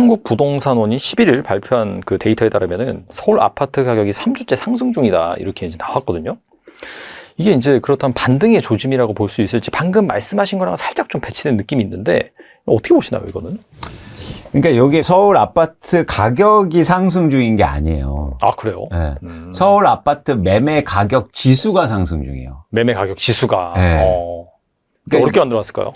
한국부동산원이 11일 발표한 그 데이터에 따르면은 서울 아파트 가격이 3주째 상승 중이다. 이렇게 이제 나왔거든요. 이게 이제 그렇다면 반등의 조짐이라고 볼 수 있을지 방금 말씀하신 거랑 살짝 좀 배치된 느낌이 있는데 어떻게 보시나요, 이거는? 그러니까 여기 서울 아파트 가격이 상승 중인 게 아니에요. 아, 그래요? 네. 서울 아파트 매매 가격 지수가 상승 중이에요. 매매 가격 지수가. 네. 그러니까 어렵게 만들어놨을까요?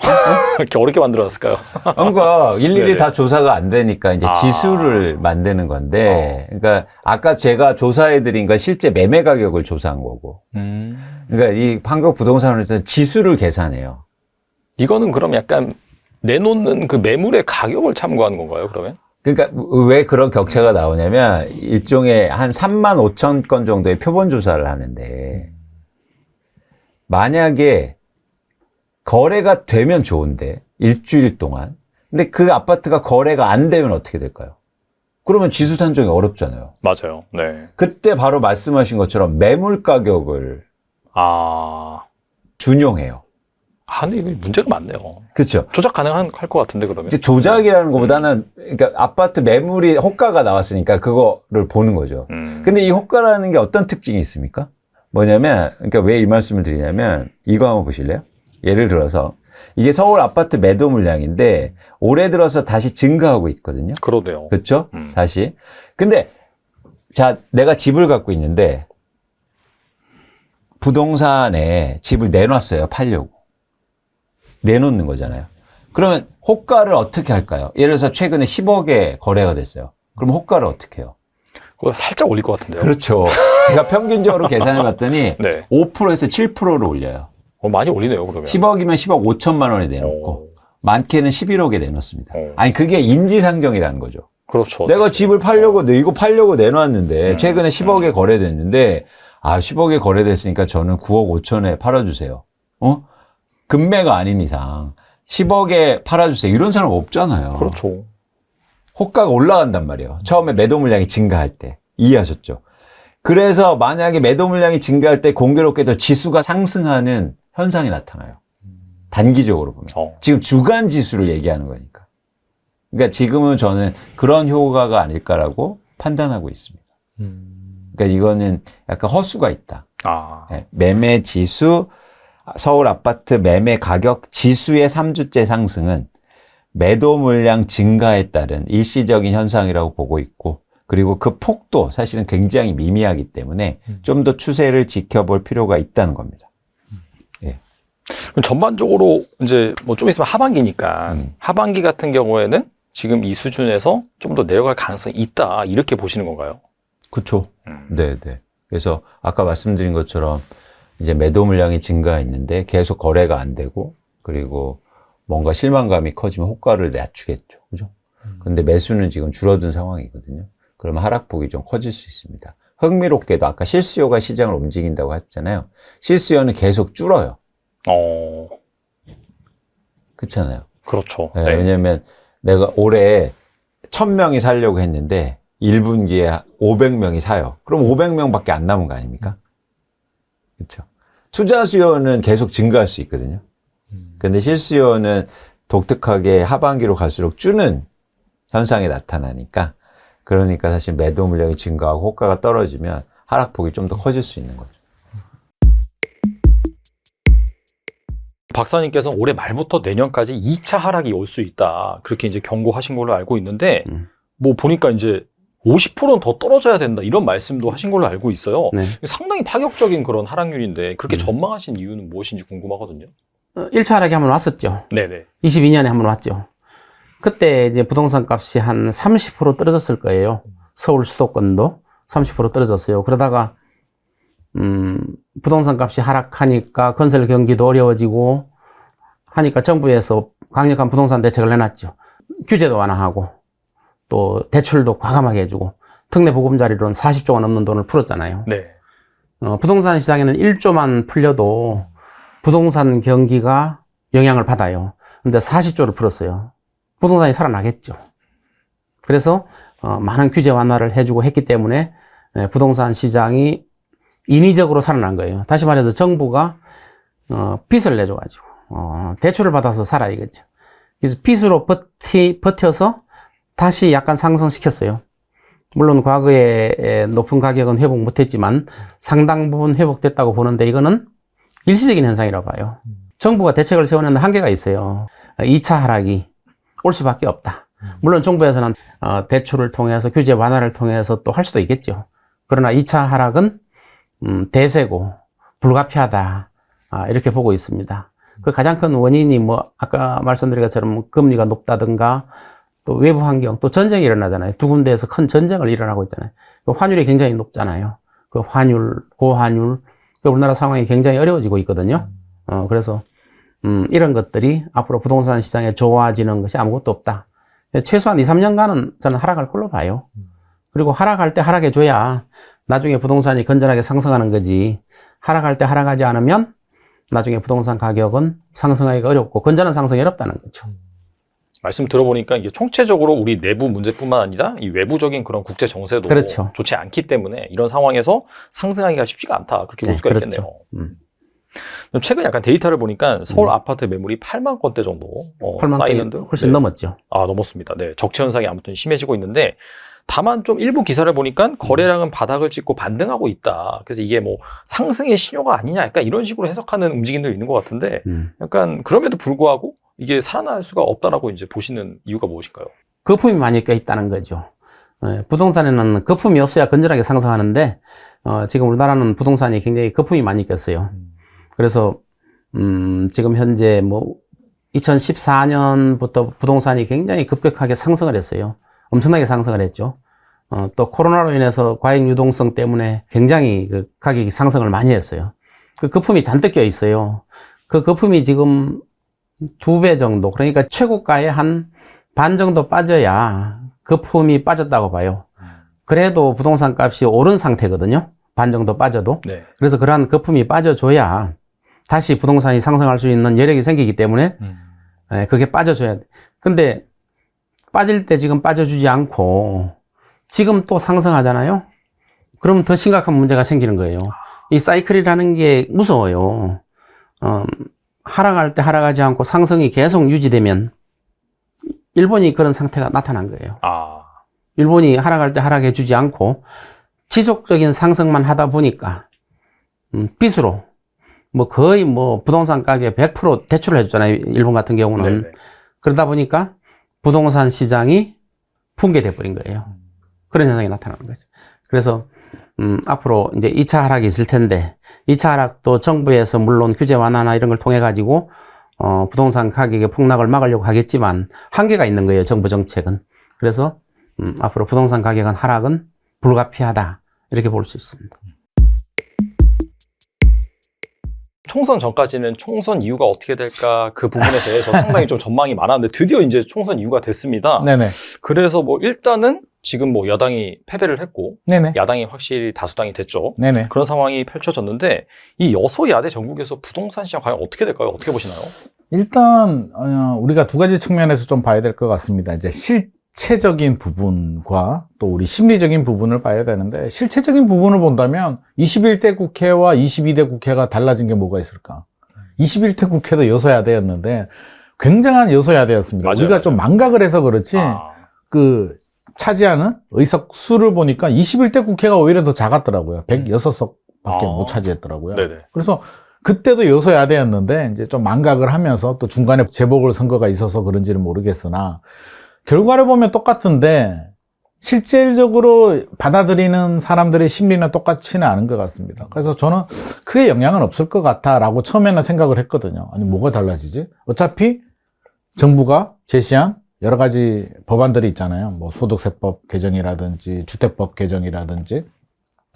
이렇게 어렵게 만들어놨을까요? 그러니까 일일이 네네. 다 조사가 안 되니까 이제 지수를 만드는 건데, 그러니까 아까 제가 조사해드린 건 실제 매매 가격을 조사한 거고, 그러니까 이 한국 부동산원에서는 지수를 계산해요. 이거는 그럼 약간 내놓는 그 매물의 가격을 참고하는 건가요, 그러면? 그러니까 왜 그런 격차가 나오냐면 일종의 한 3만 5천 건 정도의 표본 조사를 하는데, 만약에 거래가 되면 좋은데 일주일 동안, 근데 그 아파트가 거래가 안 되면 어떻게 될까요? 그러면 지수 산정이 어렵잖아요. 맞아요. 네. 그때 바로 말씀하신 것처럼 매물 가격을 준용해요. 근데 이거 문제가 많네요. 그렇죠. 조작 가능할 것 같은데, 그러면? 이제 조작이라는 것보다는 그러니까 아파트 매물이 호가가 나왔으니까 그거를 보는 거죠. 근데 이 호가라는 게 어떤 특징이 있습니까? 뭐냐면, 그러니까 왜 이 말씀을 드리냐면 이거 한번 보실래요? 예를 들어서 이게 서울 아파트 매도 물량인데 올해 들어서 다시 증가하고 있거든요. 그러네요. 그렇죠? 다시. 근데 자, 내가 집을 갖고 있는데 부동산에 집을 내놨어요. 팔려고. 내놓는 거잖아요. 그러면 호가를 어떻게 할까요? 예를 들어서 최근에 10억에 거래가 됐어요. 그럼 호가를 어떻게 해요? 그거 살짝 올릴 것 같은데요. 그렇죠. 제가 평균적으로 계산해 봤더니 네. 5%에서 7%를 올려요. 많이 올리네요, 그러면. 10억이면 10억 5천만 원에 내놓고 많게는 11억에 내놓습니다. 오. 아니 그게 인지상정이라는 거죠. 그렇죠. 내가 집을 팔려고 이거 팔려고 내놨는데 최근에 10억에 거래됐는데 10억에 거래됐으니까 저는 9억 5천에 팔아주세요. 금매가 아닌 이상 10억에 팔아주세요. 이런 사람 없잖아요. 그렇죠. 호가가 올라간단 말이에요. 처음에 매도 물량이 증가할 때. 이해하셨죠? 그래서 만약에 매도 물량이 증가할 때 공교롭게도 지수가 상승하는 현상이 나타나요. 단기적으로 보면. 지금 주간 지수를 얘기하는 거니까. 그러니까 지금은 저는 그런 효과가 아닐까라고 판단하고 있습니다. 그러니까 이거는 약간 허수가 있다. 네, 매매 지수, 서울 아파트 매매 가격 지수의 3주째 상승은 매도 물량 증가에 따른 일시적인 현상이라고 보고 있고, 그리고 그 폭도 사실은 굉장히 미미하기 때문에 좀 더 추세를 지켜볼 필요가 있다는 겁니다. 예. 그럼 전반적으로 이제 뭐 좀 있으면 하반기니까 하반기 같은 경우에는 지금 이 수준에서 좀 더 내려갈 가능성이 있다, 이렇게 보시는 건가요? 그렇죠. 네. 그래서 아까 말씀드린 것처럼 이제 매도 물량이 증가했는데 계속 거래가 안 되고, 그리고 뭔가 실망감이 커지면 호가를 낮추겠죠. 그죠? 근데 매수는 지금 줄어든 상황이거든요. 그러면 하락폭이 좀 커질 수 있습니다. 흥미롭게도 아까 실수요가 시장을 움직인다고 했잖아요. 실수요는 계속 줄어요. 그렇잖아요. 그렇죠. 네, 네. 왜냐면 내가 올해 1000명이 살려고 했는데 1분기에 500명이 사요. 그럼 500명밖에 안 남은 거 아닙니까? 그렇죠. 투자 수요는 계속 증가할 수 있거든요. 근데 실수요는 독특하게 하반기로 갈수록 주는 현상이 나타나니까, 그러니까 사실 매도 물량이 증가하고 호가가 떨어지면 하락폭이 좀 더 커질 수 있는 거죠. 박사님께서는 올해 말부터 내년까지 2차 하락이 올 수 있다, 그렇게 이제 경고하신 걸로 알고 있는데, 뭐 보니까 이제 50%는 더 떨어져야 된다, 이런 말씀도 하신 걸로 알고 있어요. 네. 상당히 파격적인 그런 하락률인데 그렇게 전망하신 이유는 무엇인지 궁금하거든요. 1차 하락이 한번 왔었죠. 네네. 22년에 한번 왔죠. 그때 이제 부동산 값이 한 30% 떨어졌을 거예요. 서울 수도권도 30% 떨어졌어요. 그러다가 부동산 값이 하락하니까 건설 경기도 어려워지고 하니까 정부에서 강력한 부동산 대책을 내놨죠. 규제도 완화하고 또 대출도 과감하게 해주고 특례 보금자리로는 40조가 넘는 돈을 풀었잖아요. 네. 부동산 시장에는 1조만 풀려도 부동산 경기가 영향을 받아요. 근데 40조를 풀었어요. 부동산이 살아나겠죠. 그래서 많은 규제 완화를 해주고 했기 때문에 부동산 시장이 인위적으로 살아난 거예요. 다시 말해서 정부가 빚을 내줘가지고 대출을 받아서 살아 이거죠. 그래서 빚으로 버텨서 다시 약간 상승시켰어요. 물론 과거에 높은 가격은 회복 못했지만 상당 부분 회복됐다고 보는데 이거는 일시적인 현상이라고 봐요. 정부가 대책을 세우는 한계가 있어요. 2차 하락이 올 수밖에 없다. 물론 정부에서는 대출을 통해서 규제 완화를 통해서 또 할 수도 있겠죠. 그러나 2차 하락은 대세고 불가피하다 이렇게 보고 있습니다. 그 가장 큰 원인이 뭐 아까 말씀드린 것처럼 금리가 높다든가 또 외부 환경 또 전쟁이 일어나잖아요. 두 군데에서 큰 전쟁을 일어나고 있잖아요. 그 환율이 굉장히 높잖아요. 그 환율, 고환율, 그 우리나라 상황이 굉장히 어려워지고 있거든요. 그래서 이런 것들이 앞으로 부동산 시장에 좋아지는 것이 아무것도 없다. 최소한 2, 3년간은 저는 하락할 걸로 봐요. 그리고 하락할 때 하락해줘야 나중에 부동산이 건전하게 상승하는 거지. 하락할 때 하락하지 않으면 나중에 부동산 가격은 상승하기가 어렵고 건전한 상승이 어렵다는 거죠. 말씀 들어보니까 이게 총체적으로 우리 내부 문제뿐만 아니라 이 외부적인 그런 국제 정세도 그렇죠. 좋지 않기 때문에 이런 상황에서 상승하기가 쉽지가 않다. 그렇게 볼 수가 그렇죠. 있겠네요. 최근 약간 데이터를 보니까 서울 아파트 매물이 8만 건대 정도 8만 쌓이는 건이 훨씬 넘었죠. 넘었습니다. 네, 적체 현상이 아무튼 심해지고 있는데 다만 좀 일부 기사를 보니까 거래량은 바닥을 찍고 반등하고 있다. 그래서 이게 뭐 상승의 신호가 아니냐 약간 이런 식으로 해석하는 움직임도 있는 것 같은데 약간 그럼에도 불구하고 이게 살아날 수가 없다라고 이제 보시는 이유가 무엇일까요? 거품이 많이 껴있다는 거죠. 부동산에는 거품이 없어야 건전하게 상승하는데 지금 우리나라는 부동산이 굉장히 거품이 많이 꼈어요. 그래서 지금 현재 뭐 2014년부터 부동산이 굉장히 급격하게 상승을 했어요. 엄청나게 상승을 했죠. 또 코로나로 인해서 과잉 유동성 때문에 굉장히 그 가격이 상승을 많이 했어요. 그 거품이 잔뜩 껴 있어요. 그 거품이 지금 2배 정도, 그러니까 최고가의 한 반 정도 빠져야 거품이 빠졌다고 봐요. 그래도 부동산 값이 오른 상태거든요. 반 정도 빠져도. 네. 그래서 그러한 거품이 빠져줘야 다시 부동산이 상승할 수 있는 여력이 생기기 때문에 그게 빠져줘야 돼. 근데 빠질 때 지금 빠져주지 않고 지금 또 상승하잖아요. 그럼 더 심각한 문제가 생기는 거예요. 이 사이클이라는 게 무서워요. 하락할 때 하락하지 않고 상승이 계속 유지되면 일본이 그런 상태가 나타난 거예요. 일본이 하락할 때 하락해 주지 않고 지속적인 상승만 하다 보니까 빚으로 뭐 거의 뭐 부동산 가격에 100% 대출을 해줬잖아요. 일본 같은 경우는. 네네. 그러다 보니까 부동산 시장이 붕괴돼 버린 거예요. 그런 현상이 나타나는 거죠. 그래서 앞으로 이제 2차 하락이 있을 텐데 2차 하락도 정부에서 물론 규제 완화나 이런 걸 통해 가지고 부동산 가격의 폭락을 막으려고 하겠지만 한계가 있는 거예요. 정부 정책은. 그래서 앞으로 부동산 가격은 하락은 불가피하다 이렇게 볼 수 있습니다. 총선 전까지는 총선 이유가 어떻게 될까 그 부분에 대해서 상당히 좀 전망이 많았는데 드디어 이제 총선 이유가 됐습니다. 네네. 그래서 뭐 일단은 지금 뭐 여당이 패배를 했고 네네. 야당이 확실히 다수당이 됐죠. 네네. 그런 상황이 펼쳐졌는데 이 여소야대 전국에서 부동산 시장 과연 어떻게 될까요? 어떻게 보시나요? 일단 우리가 두 가지 측면에서 좀 봐야 될 것 같습니다. 이제 실체적인 부분과 또 우리 심리적인 부분을 봐야 되는데, 실체적인 부분을 본다면 21대 국회와 22대 국회가 달라진 게 뭐가 있을까? 21대 국회도 여소야대였는데 굉장한 여소야대였습니다. 맞아요, 우리가 맞아요. 좀 망각을 해서 그렇지 그 차지하는 의석 수를 보니까 21대 국회가 오히려 더 작았더라고요. 106석밖에 못 차지했더라고요. 네네. 그래서 그때도 여소야대였는데 이제 좀 망각을 하면서 또 중간에 재보궐선거가 있어서 그런지는 모르겠으나 결과를 보면 똑같은데 실질적으로 받아들이는 사람들의 심리는 똑같지는 않은 것 같습니다. 그래서 저는 크게 영향은 없을 것 같다라고 처음에는 생각을 했거든요. 아니 뭐가 달라지지? 어차피 정부가 제시한 여러 가지 법안들이 있잖아요. 뭐 소득세법 개정이라든지 주택법 개정이라든지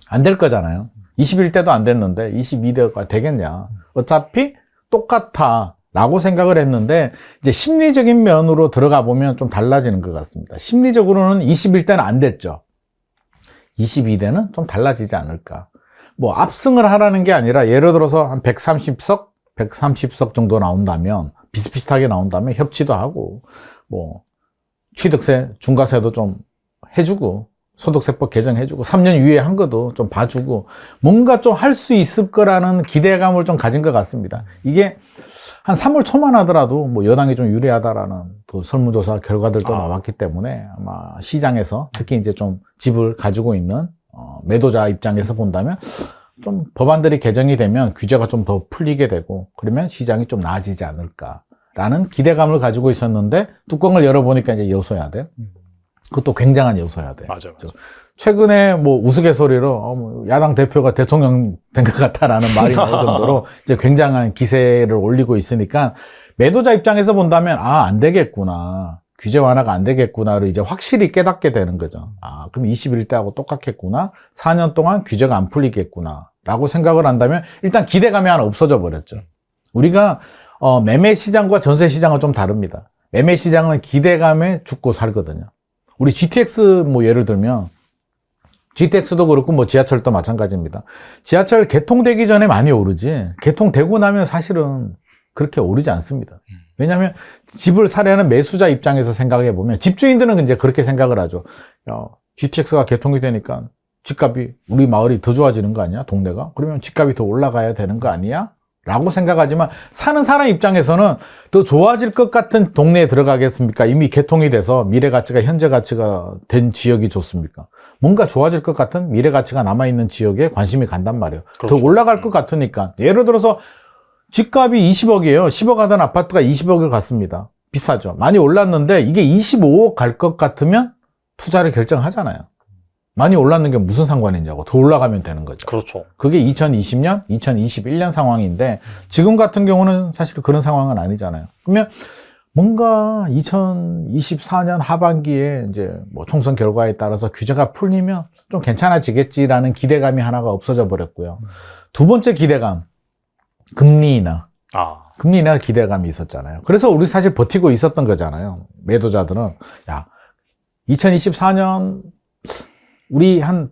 안 될 거잖아요. 21대도 안 됐는데 22대가 되겠냐. 어차피 똑같아 라고 생각을 했는데 이제 심리적인 면으로 들어가 보면 좀 달라지는 것 같습니다. 심리적으로는 21대는 안 됐죠. 22대는 좀 달라지지 않을까. 뭐 압승을 하라는 게 아니라 예를 들어서 한 130석 정도 나온다면 비슷비슷하게 나온다면 협치도 하고 뭐 취득세, 중과세도 좀 해주고 소득세법 개정해주고 3년 유예한 것도 좀 봐주고 뭔가 좀 할 수 있을 거라는 기대감을 좀 가진 것 같습니다. 이게 한 3월 초만 하더라도 뭐 여당이 좀 유리하다라는 또 설문조사 결과들도 아. 나왔기 때문에 아마 시장에서 특히 이제 좀 집을 가지고 있는 매도자 입장에서 본다면 좀 법안들이 개정이 되면 규제가 좀 더 풀리게 되고 그러면 시장이 좀 나아지지 않을까라는 기대감을 가지고 있었는데 뚜껑을 열어보니까 이제 여소야대. 그것도 굉장한 여소야대. 맞아요. 최근에 뭐 우스갯소리로 뭐 야당 대표가 대통령 된 것 같다라는 말이 나올 정도로 이제 굉장한 기세를 올리고 있으니까 매도자 입장에서 본다면 안 되겠구나. 규제 완화가 안 되겠구나를 이제 확실히 깨닫게 되는 거죠. 그럼 21대하고 똑같겠구나. 4년 동안 규제가 안 풀리겠구나. 라고 생각을 한다면 일단 기대감이 하나 없어져 버렸죠. 우리가 매매 시장과 전세 시장은 좀 다릅니다. 매매 시장은 기대감에 죽고 살거든요. 우리 GTX 뭐 예를 들면 GTX도 그렇고 뭐 지하철도 마찬가지입니다. 지하철 개통되기 전에 많이 오르지 개통되고 나면 사실은 그렇게 오르지 않습니다. 왜냐하면 집을 사려는 매수자 입장에서 생각해 보면 집주인들은 이제 그렇게 생각을 하죠. GTX가 개통이 되니까 집값이 우리 마을이 더 좋아지는 거 아니야? 동네가? 그러면 집값이 더 올라가야 되는 거 아니야? 라고 생각하지만 사는 사람 입장에서는 더 좋아질 것 같은 동네에 들어가겠습니까? 이미 개통이 돼서 미래 가치가 현재 가치가 된 지역이 좋습니까? 뭔가 좋아질 것 같은 미래 가치가 남아있는 지역에 관심이 간단 말이에요. 그렇죠. 더 올라갈 것 같으니까. 예를 들어서 집값이 20억이에요. 10억 하던 아파트가 20억을 갔습니다. 비싸죠. 많이 올랐는데 이게 25억 갈 것 같으면 투자를 결정하잖아요. 많이 올랐는 게 무슨 상관이냐고. 더 올라가면 되는 거죠. 그렇죠. 그게 2020년, 2021년 상황인데 지금 같은 경우는 사실 그런 상황은 아니잖아요. 그러면 뭔가 2024년 하반기에 이제 뭐 총선 결과에 따라서 규제가 풀리면 좀 괜찮아지겠지라는 기대감이 하나가 없어져 버렸고요. 두 번째 기대감, 금리 인하. 금리 인하 기대감이 있었잖아요. 그래서 우리 사실 버티고 있었던 거잖아요. 매도자들은 2024년 우리 한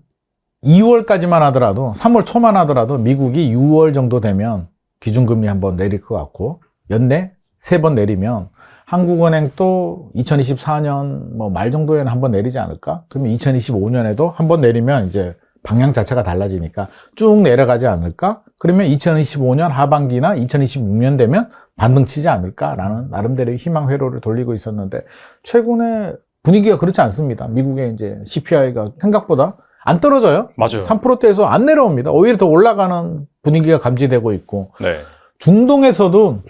2월까지만 하더라도 3월 초만 하더라도 미국이 6월 정도 되면 기준금리 한번 내릴 것 같고 연내 3번 내리면 한국은행도 2024년 뭐 말 정도에는 한번 내리지 않을까? 그러면 2025년에도 한번 내리면 이제 방향 자체가 달라지니까 쭉 내려가지 않을까? 그러면 2025년 하반기나 2026년 되면 반등치지 않을까라는 나름대로의 희망 회로를 돌리고 있었는데 최근에 분위기가 그렇지 않습니다. 미국의 이제 CPI가 생각보다 안 떨어져요. 맞아요. 3%대에서 안 내려옵니다. 오히려 더 올라가는 분위기가 감지되고 있고 네. 중동에서도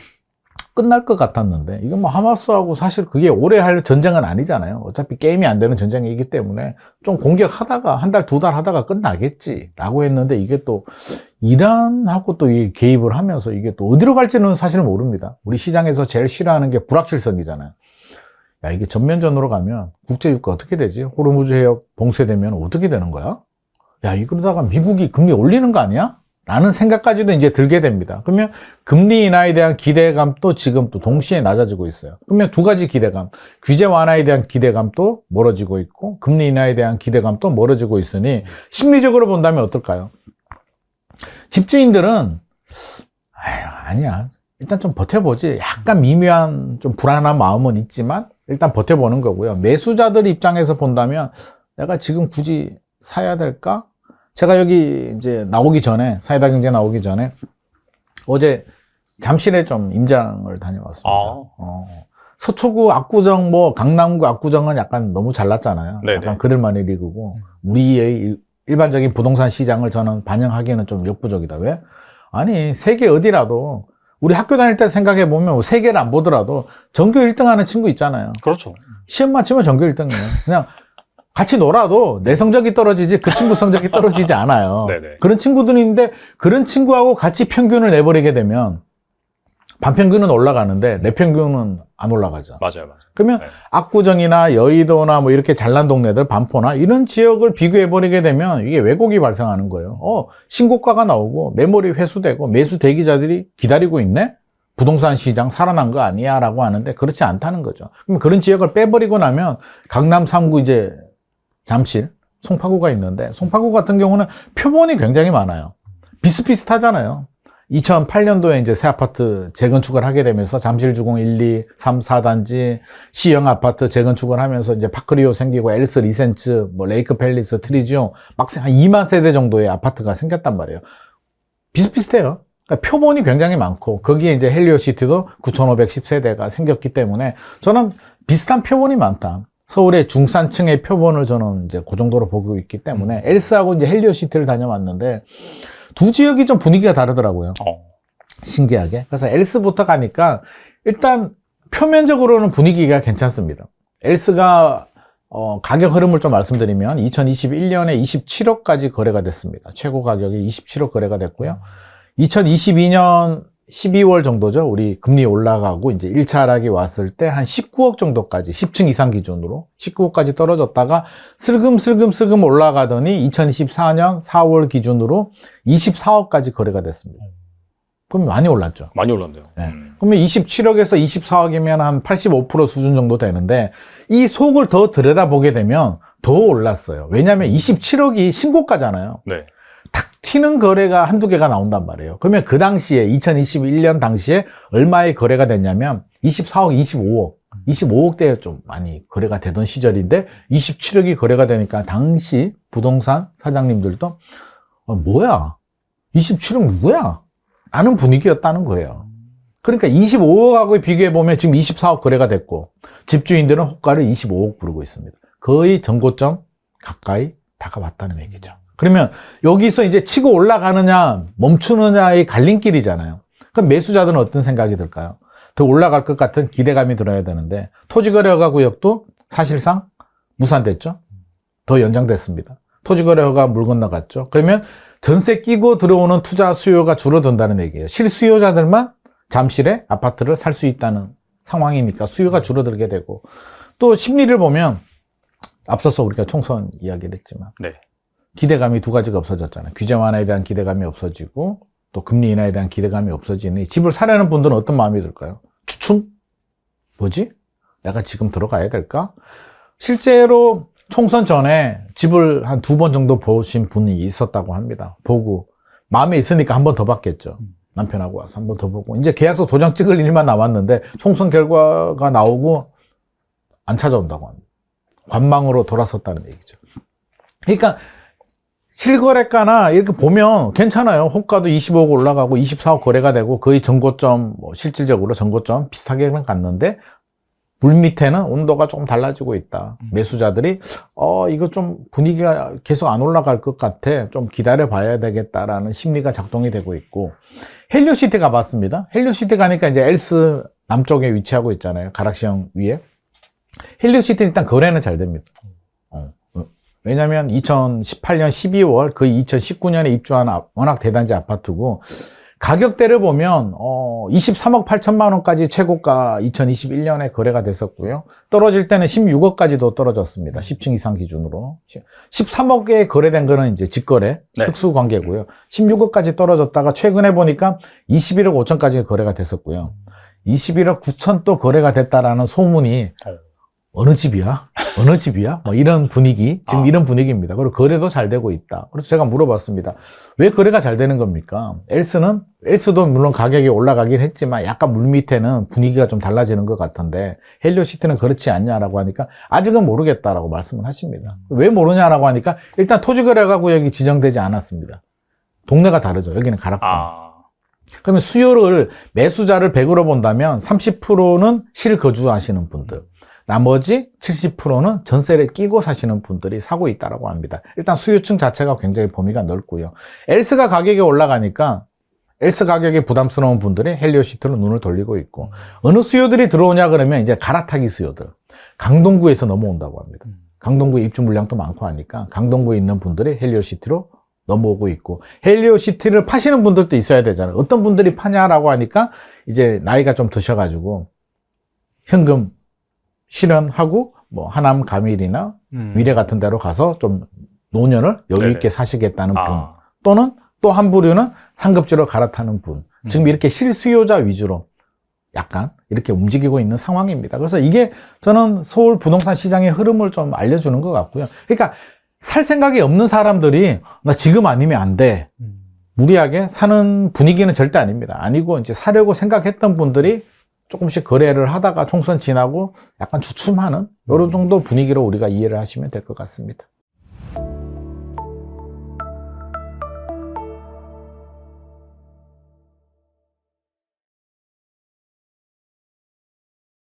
끝날 것 같았는데 이건 뭐 하마스하고 사실 그게 오래 할 전쟁은 아니잖아요. 어차피 게임이 안 되는 전쟁이기 때문에 좀 공격하다가 한 달, 두 달 하다가 끝나겠지라고 했는데 이게 또 이란하고 또 이 개입을 하면서 이게 또 어디로 갈지는 사실 모릅니다. 우리 시장에서 제일 싫어하는 게 불확실성이잖아요. 이게 전면전으로 가면 국제유가 어떻게 되지? 호르무즈 해협 봉쇄되면 어떻게 되는 거야? 이러다가 미국이 금리 올리는 거 아니야? 라는 생각까지도 이제 들게 됩니다. 그러면 금리 인하에 대한 기대감도 지금 또 동시에 낮아지고 있어요. 그러면 두 가지 기대감, 규제 완화에 대한 기대감도 멀어지고 있고 금리 인하에 대한 기대감도 멀어지고 있으니 심리적으로 본다면 어떨까요? 집주인들은 아니야. 일단 좀 버텨보지. 약간 미묘한 좀 불안한 마음은 있지만 일단 버텨보는 거고요. 매수자들 입장에서 본다면 내가 지금 굳이 사야 될까? 제가 여기 이제 나오기 전에, 사이다 경제 나오기 전에 어제 잠실에 좀 임장을 다녀왔습니다. 서초구 압구정, 뭐 강남구 압구정은 약간 너무 잘났잖아요. 네네. 약간 그들만의 리그고 우리의 일반적인 부동산 시장을 저는 반영하기에는 좀 역부족이다. 왜? 아니 세계 어디라도 우리 학교 다닐 때 생각해 보면 세계를 안 보더라도 전교 1등 하는 친구 있잖아요. 그렇죠. 시험 맞히면 전교 1등이에요. 그냥 같이 놀아도 내 성적이 떨어지지 그 친구 성적이 떨어지지 않아요. 네네. 그런 친구들이 있는데 그런 친구하고 같이 평균을 내버리게 되면 반평균은 올라가는데 내 평균은 안 올라가죠. 맞아요. 그러면 네. 압구정이나 여의도나 뭐 이렇게 잘난 동네들, 반포나 이런 지역을 비교해버리게 되면 이게 왜곡이 발생하는 거예요. 신고가가 나오고 매물이 회수되고 매수 대기자들이 기다리고 있네? 부동산 시장 살아난 거 아니야? 라고 하는데 그렇지 않다는 거죠. 그럼 그런 지역을 빼버리고 나면 강남 3구 이제 잠실, 송파구가 있는데 송파구 같은 경우는 표본이 굉장히 많아요. 비슷비슷하잖아요. 2008년도에 이제 새 아파트 재건축을 하게 되면서 잠실주공 1, 2, 3, 4단지 C형 아파트 재건축을 하면서 이제 파크리오 생기고 엘스 리센츠, 뭐 레이크 팰리스, 트리지오 막 한 2만 세대 정도의 아파트가 생겼단 말이에요. 비슷비슷해요. 그러니까 표본이 굉장히 많고 거기에 이제 헬리오시티도 9,510세대가 생겼기 때문에 저는 비슷한 표본이 많다. 서울의 중산층의 표본을 저는 이제 그 정도로 보고 있기 때문에 엘스하고 이제 헬리오시티를 다녀왔는데 두 지역이 좀 분위기가 다르더라고요. 신기하게. 그래서 엘스부터 가니까 일단 표면적으로는 분위기가 괜찮습니다. 엘스가 가격 흐름을 좀 말씀드리면 2021년에 27억까지 거래가 됐습니다. 최고 가격이 27억 거래가 됐고요. 2022년 12월 정도죠. 우리 금리 올라가고 이제 1차 하락이 왔을 때 한 19억 정도까지 10층 이상 기준으로 19억까지 떨어졌다가 슬금 올라가더니 2024년 4월 기준으로 24억까지 거래가 됐습니다. 그럼 많이 올랐죠. 많이 올랐네요. 네. 그러면 27억에서 24억이면 한 85% 수준 정도 되는데 이 속을 더 들여다보게 되면 더 올랐어요. 왜냐하면 27억이 신고가잖아요. 네. 탁 튀는 거래가 한두 개가 나온단 말이에요. 그러면 그 당시에 2021년 당시에 얼마의 거래가 됐냐면 24억, 25억대에 좀 많이 거래가 되던 시절인데 27억이 거래가 되니까 당시 부동산 사장님들도 뭐야? 27억 누구야? 라는 분위기였다는 거예요. 그러니까 25억하고 비교해보면 지금 24억 거래가 됐고 집주인들은 호가를 25억 부르고 있습니다. 거의 전고점 가까이 다가왔다는 얘기죠. 그러면 여기서 이제 치고 올라가느냐 멈추느냐의 갈림길이잖아요. 그럼 매수자들은 어떤 생각이 들까요? 더 올라갈 것 같은 기대감이 들어야 되는데 토지거래허가 구역도 사실상 무산됐죠. 더 연장됐습니다. 토지거래허가 물 건너갔죠. 그러면 전세 끼고 들어오는 투자 수요가 줄어든다는 얘기예요. 실수요자들만 잠실에 아파트를 살 수 있다는 상황이니까 수요가 줄어들게 되고 또 심리를 보면 앞서서 우리가 총선 이야기를 했지만 네. 기대감이 두 가지가 없어졌잖아요. 규제 완화에 대한 기대감이 없어지고 또 금리 인하에 대한 기대감이 없어지니 집을 사려는 분들은 어떤 마음이 들까요? 추춤? 뭐지? 내가 지금 들어가야 될까? 실제로 총선 전에 집을 한 2번 정도 보신 분이 있었다고 합니다. 보고 마음에 있으니까 한 번 더 봤겠죠. 남편하고 와서 한 번 더 보고 이제 계약서 도장 찍을 일만 남았는데 총선 결과가 나오고 안 찾아온다고 합니다. 관망으로 돌아섰다는 얘기죠. 그러니까 실거래가나 이렇게 보면 괜찮아요. 호가도 25억 올라가고 24억 거래가 되고 거의 전고점, 실질적으로 전고점 비슷하게만 갔는데 물 밑에는 온도가 조금 달라지고 있다. 매수자들이 이거 좀 분위기가 계속 안 올라갈 것 같아. 좀 기다려 봐야 되겠다라는 심리가 작동이 되고 있고 헬리오시티 가봤습니다. 헬리오시티 가니까 이제 엘스 남쪽에 위치하고 있잖아요. 가락시형 위에. 헬리오시티는 일단 거래는 잘 됩니다. 왜냐면 2018년 12월 거의 2019년에 입주한 워낙 대단지 아파트고 가격대를 보면 23억 8천만 원까지 최고가 2021년에 거래가 됐었고요. 떨어질 때는 16억까지도 떨어졌습니다. 10층 이상 기준으로. 13억에 거래된 거는 이제 직거래, 네. 특수관계고요. 16억까지 떨어졌다가 최근에 보니까 21억 5천까지 거래가 됐었고요. 21억 9천 또 거래가 됐다라는 소문이 어느 집이야? 어느 집이야? 뭐 이런 분위기, 지금 이런 분위기입니다. 그리고 거래도 잘 되고 있다. 그래서 제가 물어봤습니다. 왜 거래가 잘 되는 겁니까? 엘스도 물론 가격이 올라가긴 했지만 약간 물 밑에는 분위기가 좀 달라지는 것 같은데 헬리오시티는 그렇지 않냐라고 하니까 아직은 모르겠다라고 말씀을 하십니다. 왜 모르냐라고 하니까 일단 토지거래가 구역이 지정되지 않았습니다. 동네가 다르죠. 여기는 가락동. 그러면 수요를 매수자를 100으로 본다면 30%는 실거주하시는 분들. 나머지 70%는 전세를 끼고 사시는 분들이 사고 있다고 합니다. 일단 수요층 자체가 굉장히 범위가 넓고요. 엘스가 가격이 올라가니까 엘스 가격이 부담스러운 분들이 헬리오시티로 눈을 돌리고 있고 어느 수요들이 들어오냐 그러면 이제 갈아타기 수요들. 강동구에서 넘어온다고 합니다. 강동구에 입주 물량도 많고 하니까 강동구에 있는 분들이 헬리오시티로 넘어오고 있고 헬리오시티를 파시는 분들도 있어야 되잖아요. 어떤 분들이 파냐라고 하니까 이제 나이가 좀 드셔가지고 현금 실현하고 뭐 하남 가밀이나 위례 같은 데로 가서 좀 노년을 여유 있게 사시겠다는 분 또는 또 한 부류는 상급지로 갈아타는 분 지금 이렇게 실수요자 위주로 약간 이렇게 움직이고 있는 상황입니다. 그래서 이게 저는 서울 부동산 시장의 흐름을 좀 알려주는 것 같고요. 그러니까 살 생각이 없는 사람들이 나 지금 아니면 안 돼. 무리하게 사는 분위기는 절대 아닙니다. 아니고 이제 사려고 생각했던 분들이 조금씩 거래를 하다가 총선 지나고 약간 주춤하는 이런 정도 분위기로 우리가 이해를 하시면 될 것 같습니다.